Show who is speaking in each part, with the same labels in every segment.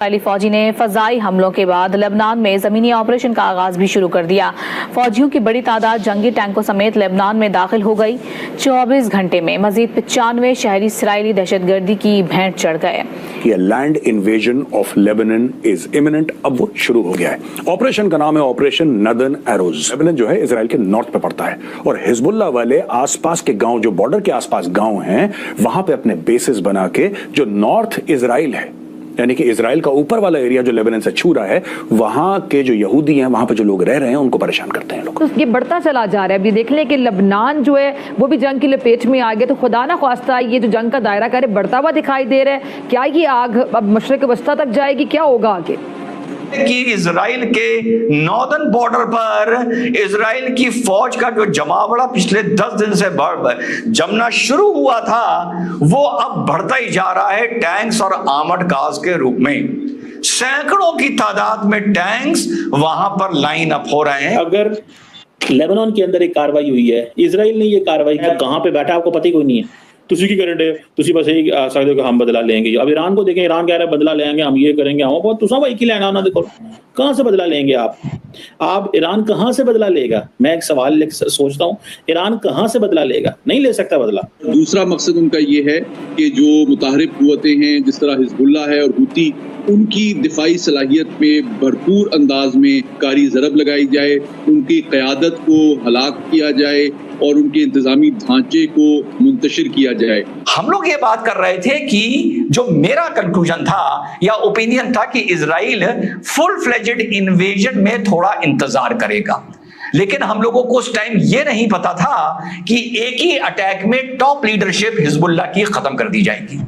Speaker 1: Israeli फौजी ने फजाई हमलों के बाद लेबनान में जमीनी ऑपरेशन का आगाज भी शुरू कर दिया। फौजियों की बड़ी तादाद जंगी टैंकों समेत लेबनान में दाखिल हो गई। 24 घंटे में मजीद 95 शहरी इसराइली दहशतगर्दी की भेंट चढ़ गए।
Speaker 2: ये land invasion of Lebanon is imminent. अब वो शुरू हो गया है। ऑपरेशन का नाम है ऑपरेशन नदन एरोज। लेबनान जो है इसराइल के नॉर्थ पे पड़ता है और हिजबुल्लाह वाले आसपास के गांव, जो बॉर्डर के आसपास गांव हैं, वहां पे अपने बेसिस बना के जो नॉर्थ इसराइल है, यानी कि इसराइल का ऊपर वाला एरिया जो लेबनान से छू रहा है, वहां के जो यहूदी हैं, वहां पे जो लोग रह रहे हैं, उनको परेशान करते हैं लोग।
Speaker 3: तो ये बढ़ता चला जा रहा है। अभी देख लें कि लेबनान जो है वो भी जंग की लपेट में आ गया। तो खुदा ना ख्वास्ता ये जो जंग का दायरा करे बढ़ता हुआ दिखाई दे रहा है। क्या ये आग अब मशरिक वस्ता तक जाएगी? क्या होगा आगे?
Speaker 4: कि इजराइल के नॉर्दर्न बॉर्डर पर इजराइल की फौज का जो जमावड़ा पिछले 10 दिन से जमना शुरू हुआ था, वो अब बढ़ता ही जा रहा है टैंक्स और आर्मर्ड कार्स के रूप में। सैकड़ों की तादाद में टैंक्स वहां पर लाइन अप हो रहे हैं।
Speaker 5: अगर लेबनान के अंदर एक कार्रवाई हुई है, इजराइल ने ये कार्रवाई कहां पे बैठा आपको पता ही कोई नहीं है। तुसी की करंट है, तुसी बस यही सकते हो कि हम बदला लेंगे। अब ईरान को देखें, ईरान कह रहा है बदला लेंगे, हम ये करेंगे, हम बहुत तुसा भाई की लेना ना। देखो कहां से बदला लेंगे आप ईरान कहां से बदला लेगा? मैं एक सवाल सोचता हूं, ईरान कहां से बदला लेगा? नहीं ले सकता बदला।
Speaker 6: दूसरा मकसद उनका ये है कि जो मुताहरिब कुव्वतें हैं, जिस तरह हिजबुल्लाह है और हुती, उनकी दिफाई सलाहियत में भरपूर अंदाज में कारी ज़रब लगाई जाए, उनकी क़यादत को हलाक किया जाए और उनके इंतजामी ढांचे को मुंतशिर किया जाए।
Speaker 4: हम लोग ये बात कर रहे थे कि जो मेरा कंक्लूजन था या ओपिनियन था कि इजराइल फुल फ्लेजेड इन्वेजन में थोड़ा इंतजार करेगा, लेकिन हम लोगों को उस टाइम ये नहीं पता था कि एक ही अटैक में टॉप लीडरशिप हिजबुल्लाह की खत्म कर दी जाएगी।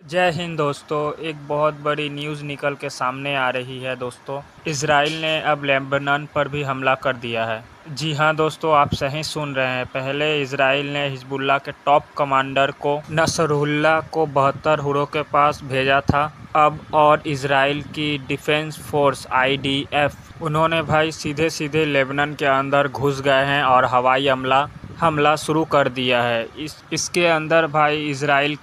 Speaker 7: जय हिंद दोस्तों, एक बहुत बड़ी न्यूज़ निकल के सामने आ रही है दोस्तों। इजराइल ने अब लेबनान पर भी हमला कर दिया है। जी हाँ दोस्तों, आप सही सुन रहे हैं। पहले इजराइल ने हिजबुल्लाह के टॉप कमांडर को नसरुल्लाह को 72 हुरों के पास भेजा था। अब और इजराइल की डिफेंस फोर्स IDF उन्होंने भाई सीधे सीधे लेबनान के अंदर घुस गए हैं और हवाई हमला शुरू कर दिया है। इसके अंदर भाई इजराइल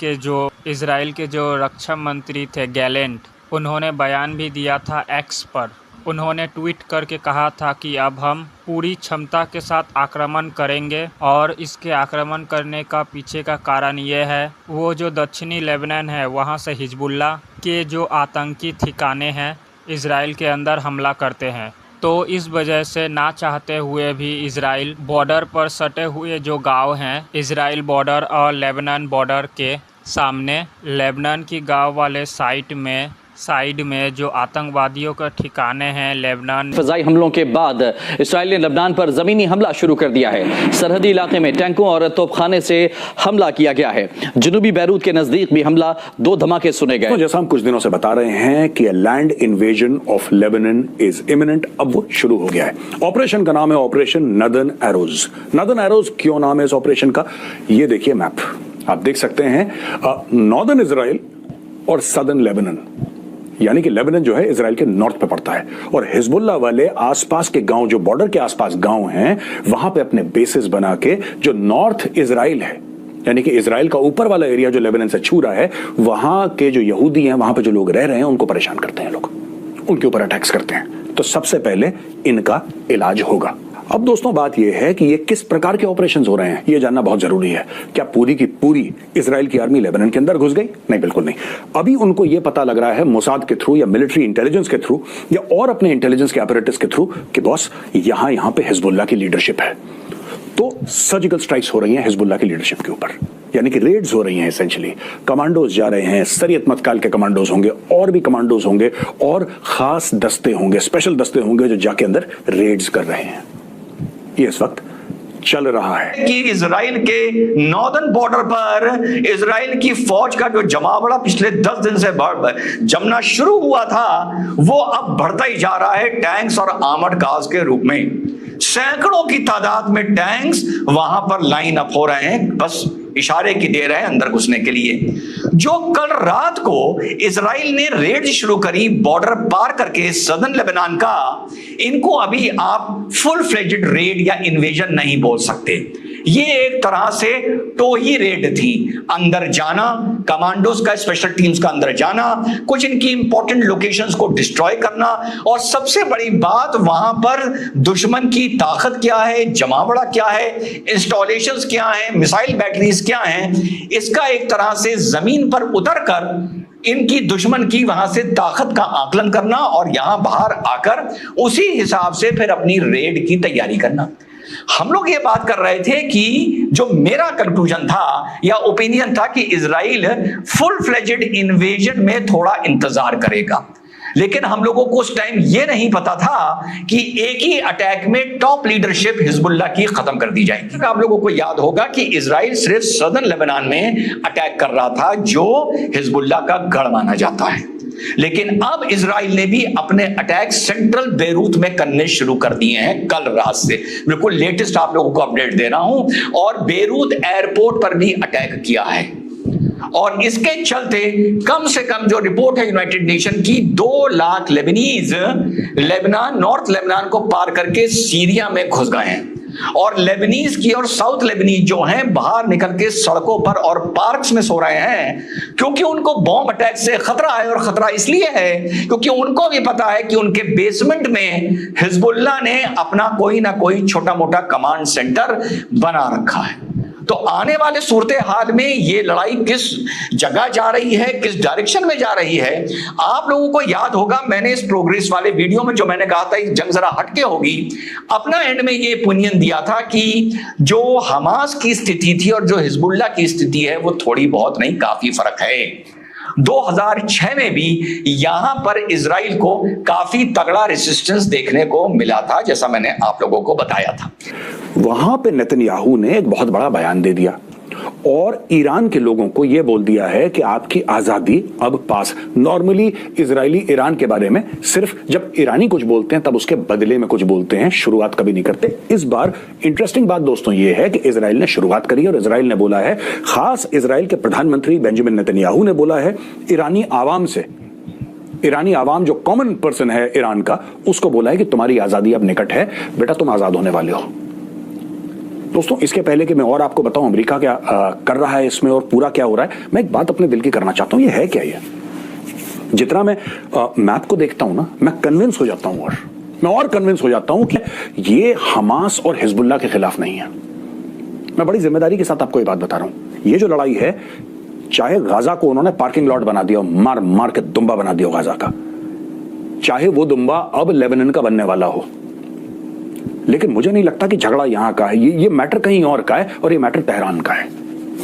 Speaker 7: के जो रक्षा मंत्री थे गैलेंट, उन्होंने बयान भी दिया था एक्स पर। उन्होंने ट्वीट करके कहा था कि अब हम पूरी क्षमता के साथ आक्रमण करेंगे और इसके आक्रमण करने का पीछे का कारण ये है, वो जो दक्षिणी लेबनान है वहाँ से हिजबुल्लाह के जो आतंकी ठिकाने हैं इजराइल के अंदर हमला करते हैं। तो इस वजह से ना चाहते हुए भी इजराइल बॉर्डर पर सटे हुए जो गांव हैं, इजराइल बॉर्डर और लेबनान बॉर्डर के सामने लेबनान की गांव वाले साइड में जो आतंकवादियों के ठिकाने हैं लेबनान।
Speaker 8: फ़ज़ाई हमलों के बाद इसराइल ने लेबनान पर ज़मीनी हमला शुरू कर दिया है। सरहदी इलाके में टैंकों और तोपखाने से हमला किया गया है। जनूबी बैरूत के नज़दीक भी हमला, 2 धमाके सुने गए।
Speaker 2: तो जैसा हम कुछ दिनों से बता रहे हैं कि land invasion of Lebanon is imminent. अब वो शुरू हो गया है। ऑपरेशन का नाम है operation northern arrows. Northern arrows क्यों नाम है इस ऑपरेशन का? ये देखिए मैप, आप देख सकते हैं नॉर्दर्न इसराइल और सदर्न लेबनान, यानी कि लेबनान जो है इसराइल के नॉर्थ पे पड़ता है और हिजबुल्लाह वाले आसपास के गांव, जो बॉर्डर के आसपास गांव हैं, वहां पे अपने बेसिस बना के जो नॉर्थ इसराइल है, यानी कि इसराइल का ऊपर वाला एरिया जो लेबनान से छू रहा है, वहां के जो यहूदी हैं, वहां पे जो लोग रह रहे हैं, उनको परेशान करते हैं लोग, उनके ऊपर अटैक्स करते हैं। तो सबसे पहले इनका इलाज होगा। अब दोस्तों बात यह है कि ये किस प्रकार के ऑपरेशंस हो रहे हैं, ये जानना बहुत जरूरी है। क्या पूरी की पूरी इजराइल की आर्मी लेबनान के अंदर घुस गई? नहीं, बिल्कुल नहीं। अभी उनको ये पता लग रहा है मोसाद के थ्रू या मिलिट्री इंटेलिजेंस के थ्रू या और अपने इंटेलिजेंस के अपरेटस के थ्रू कि बॉस यहां पे हिजबुल्लाह की लीडरशिप है। तो सर्जिकल स्ट्राइक्स हो रही हैं हिजबुल्लाह की लीडरशिप के ऊपर, यानी कि रेड्स हो रही हैं। एसेंशियली कमांडोज जा रहे हैं, सरियत मतकाल के कमांडोज होंगे और भी कमांडोज होंगे और खास दस्ते होंगे, स्पेशल दस्ते होंगे जो जाके अंदर रेड्स कर रहे हैं। ये इस वक्त चल रहा है
Speaker 4: कि इजराइल के नॉर्दर्न बॉर्डर पर इजराइल की फौज का जो जमावड़ा पिछले 10 दिन से जमना शुरू हुआ था, वो अब बढ़ता ही जा रहा है टैंक्स और आर्मर्ड कार्स के रूप में। सैकड़ों की तादाद में टैंक्स वहां पर लाइन अप हो रहे हैं, बस इशारे की दे रहे हैं अंदर घुसने के लिए। जो कल रात को इजराइल ने रेड शुरू करी बॉर्डर पार करके सदर्न लेबनान का, इनको अभी आप फुल फ्लेजेड रेड या इन्वेजन नहीं बोल सकते। ये एक तरह से टोही रेड थी। अंदर जाना, कमांडोज का, स्पेशल टीम्स का अंदर जाना, कुछ इनकी इंपॉर्टेंट लोकेशंस को डिस्ट्रॉय करना, और सबसे बड़ी बात वहां पर दुश्मन की ताकत क्या है, जमावड़ा क्या है, इंस्टॉलेशंस क्या है, मिसाइल बैटरीज क्या हैं, इसका एक तरह से जमीन पर उतरकर इनकी दुश्मन की वहां से ताकत का आकलन करना और यहां बाहर आकर उसी हिसाब से फिर अपनी रेड की तैयारी करना। हम लोग ये बात कर रहे थे कि जो मेरा कंक्लूजन था या ओपिनियन था कि इजराइल फुल फ्लेजेड इन्वेजन में थोड़ा इंतजार करेगा, लेकिन हम लोगों को उस टाइम यह नहीं पता था कि एक ही अटैक में टॉप लीडरशिप हिजबुल्लाह की खत्म कर दी जाएगी। आप लोगों को याद होगा कि इजराइल सिर्फ सदर्न लेबनान में अटैक कर रहा था जो हिजबुल्लाह का गढ़ माना जाता है, लेकिन अब इजराइल ने भी अपने अटैक सेंट्रल बेरूत में करने शुरू कर दिए हैं कल रात से। बिल्कुल लेटेस्ट आप लोगों को अपडेट दे रहा हूं, और बेरूत एयरपोर्ट पर भी अटैक किया है, और इसके चलते कम से कम जो रिपोर्ट है यूनाइटेड नेशन की 2 lakh Lebanese Lebanon, north Lebanon को पार करके सीरिया में घुस गए हैं, और लेबनीज की और साउथ लेबनीज जो हैं बाहर निकल के सड़कों पर और पार्क्स में सो रहे हैं, क्योंकि उनको बॉम्ब अटैक से खतरा है। और खतरा इसलिए है क्योंकि उनको भी पता है कि उनके बेसमेंट में हिजबुल्लाह ने अपना कोई ना कोई छोटा मोटा कमांड सेंटर बना रखा है। तो आने वाले सूरत हाल में ये लड़ाई किस जगह जा रही है, किस डायरेक्शन में जा रही है, आप लोगों को याद होगा मैंने इस प्रोग्रेस वाले वीडियो में जो मैंने कहा था ये जंग जरा हटके होगी, अपना एंड में ये ओपिनियन दिया था कि जो हमास की स्थिति थी और जो हिजबुल्लाह की स्थिति है वो थोड़ी बहुत नहीं, काफी फर्क है। 2006 में भी यहां पर इजराइल को काफी तगड़ा रेसिस्टेंस देखने को मिला था, जैसा मैंने आप लोगों को बताया था।
Speaker 2: वहां पे नेतन्याहू ने एक बहुत बड़ा बयान दे दिया और ईरान के लोगों को यह बोल दिया है कि आपकी आजादी अब पास। नॉर्मली इजरायली ईरान के बारे में सिर्फ जब ईरानी कुछ बोलते हैं तब उसके बदले में कुछ बोलते हैं, शुरुआत कभी नहीं करते। इस बार इंटरेस्टिंग बात दोस्तों यह है कि इजराइल ने शुरुआत करी और इजराइल ने बोला है, खास इजराइल के प्रधानमंत्री बेंजामिन नेतन्याहू ने बोला है ईरानी आवाम से, ईरानी आवाम जो कॉमन पर्सन है ईरान का, उसको बोला है कि तुम्हारी आजादी अब निकट है, बेटा तुम आजाद होने वाले हो। दोस्तों इसके पहले कि मैं और आपको बताऊं अमेरिका क्या कर रहा है इसमें और पूरा क्या हो रहा है, मैं एक बात अपने दिल की करना चाहता हूं। ये है क्या? ये जितना मैं मैप को देखता हूं ना, मैं कन्विंस हो जाता हूं, और मैं और कन्विंस हो जाता हूं कि ये हमास और हिजबुल्लाह के खिलाफ नहीं है। मैं बड़ी जिम्मेदारी के साथ आपको ये बात बता रहा हूं। ये जो लड़ाई है, चाहे गाजा को उन्होंने पार्किंग लॉट बना दिया, मार मार के दुम्बा बना दिया गाजा का, चाहे वो दुम्बा अब लेबनान का बनने वाला हो, लेकिन मुझे नहीं लगता कि झगड़ा यहां का है। ये मैटर कहीं और का है, और ये मैटर तेहरान का है।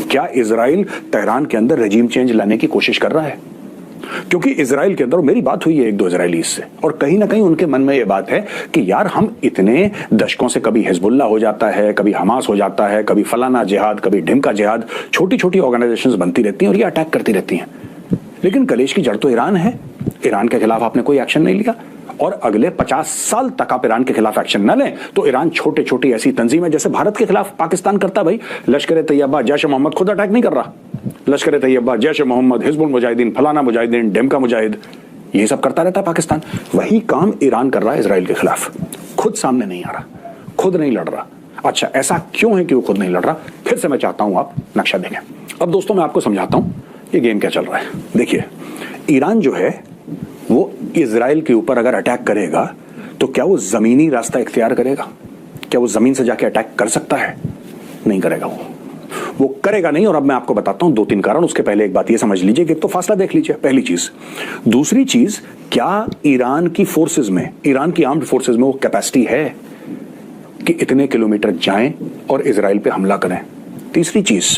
Speaker 2: क्या इजराइल तेहरान के अंदर रेजिम चेंज लाने की कोशिश कर रहा है? क्योंकि इजराइल के अंदर, मेरी बात हुई है 1-2 इजरायली से, और कहीं ना कहीं उनके मन में यह बात है कि यार हम इतने दशकों से, कभी हिजबुल्लाह हो जाता है, कभी हमास हो जाता है, कभी फलाना जिहाद, कभी ढिमका जिहाद, छोटी छोटी ऑर्गेनाइजेशंस बनती रहती हैं और ये अटैक करती रहती हैं, लेकिन कलेश की जड़ तो ईरान है। ईरान के खिलाफ आपने कोई एक्शन नहीं लिया, और अगले 50 साल तक आप ईरान के खिलाफ एक्शन न लें तो ईरान छोटे छोटी ऐसी तंजीमें, जैसे भारत के खिलाफ पाकिस्तान करता, भाई लश्कर तैयबा, जैश ए मोहम्मद खुद अटैक नहीं कर रहा, लश्कर तैयबा, जैश ए मोहम्मद, हिजबुल मुजाहिदीन, फलाना मुजाहिदीन, ढिमका मुजाहिद, ये सब करता रहता है पाकिस्तान। वही काम ईरान कर रहा है इसराइल के खिलाफ, खुद सामने नहीं आ रहा, खुद नहीं लड़ रहा। अच्छा, ऐसा क्यों है कि वो खुद नहीं लड़ रहा? फिर से मैं चाहता हूं आप नक्शा देखें। अब दोस्तों मैं आपको समझाता हूं ये गेम क्या चल रहा है। देखिए, ईरान जो है वो इजराइल के ऊपर अगर अटैक करेगा तो क्या वो जमीनी रास्ता इख्तियार करेगा? क्या वो जमीन से जाके अटैक कर सकता है? नहीं करेगा, वो करेगा नहीं। और अब मैं आपको बताता हूं 2-3 कारण। उसके पहले एक बात ये समझ लीजिए कि एक तो फासला देख लीजिए, पहली चीज। दूसरी चीज, क्या ईरान की फोर्सेस में, ईरान की आर्म्ड फोर्सेस में वो कैपेसिटी है कि इतने किलोमीटर जाएं और इजराइल पे हमला करें? तीसरी चीज,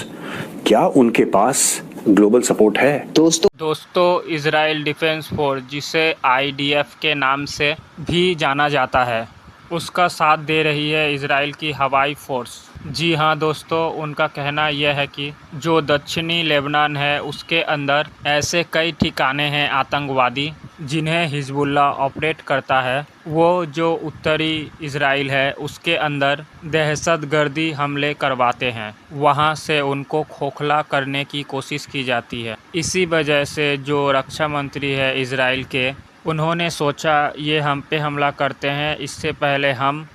Speaker 2: क्या उनके पास ग्लोबल सपोर्ट है?
Speaker 7: दोस्तों इजराइल डिफेंस फोर्स, जिसे IDF के नाम से भी जाना जाता है, उसका साथ दे रही है इजराइल की हवाई फोर्स। जी हाँ दोस्तों, उनका कहना यह है कि जो दक्षिणी लेबनान है उसके अंदर ऐसे कई ठिकाने हैं आतंकवादी जिन्हें हिजबुल्लाह ऑपरेट करता है। वो जो उत्तरी इजराइल है उसके अंदर दहशतगर्दी हमले करवाते हैं, वहाँ से उनको खोखला करने की कोशिश की जाती है। इसी वजह से जो रक्षा मंत्री है इजराइल के, उन्होंने सोचा ये हम पे हमला करते हैं, इससे पहले हम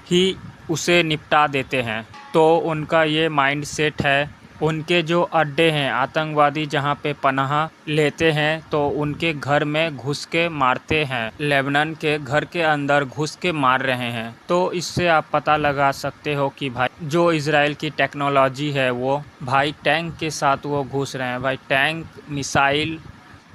Speaker 7: ही उसे निपटा देते हैं। तो उनका ये माइंड सेट है। उनके जो अड्डे हैं, आतंकवादी जहां पे पनाह लेते हैं तो उनके घर में घुस के मारते हैं। लेबनान के घर के अंदर घुस के मार रहे हैं। तो इससे आप पता लगा सकते हो कि भाई जो इजराइल की टेक्नोलॉजी है वो भाई टैंक के साथ वो घुस रहे हैं। भाई टैंक, मिसाइल,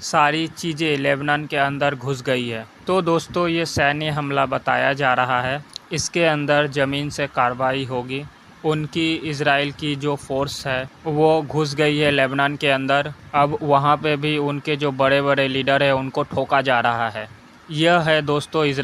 Speaker 7: सारी चीज़ें लेबनान के अंदर घुस गई है। तो दोस्तों ये सैन्य हमला बताया जा रहा है। इसके अंदर ज़मीन से कार्रवाई होगी। उनकी इजराइल की जो फोर्स है वो घुस गई है लेबनान के अंदर। अब वहाँ पे भी उनके जो बड़े बड़े लीडर हैं उनको ठोका जा रहा है। यह है दोस्तों इजराइल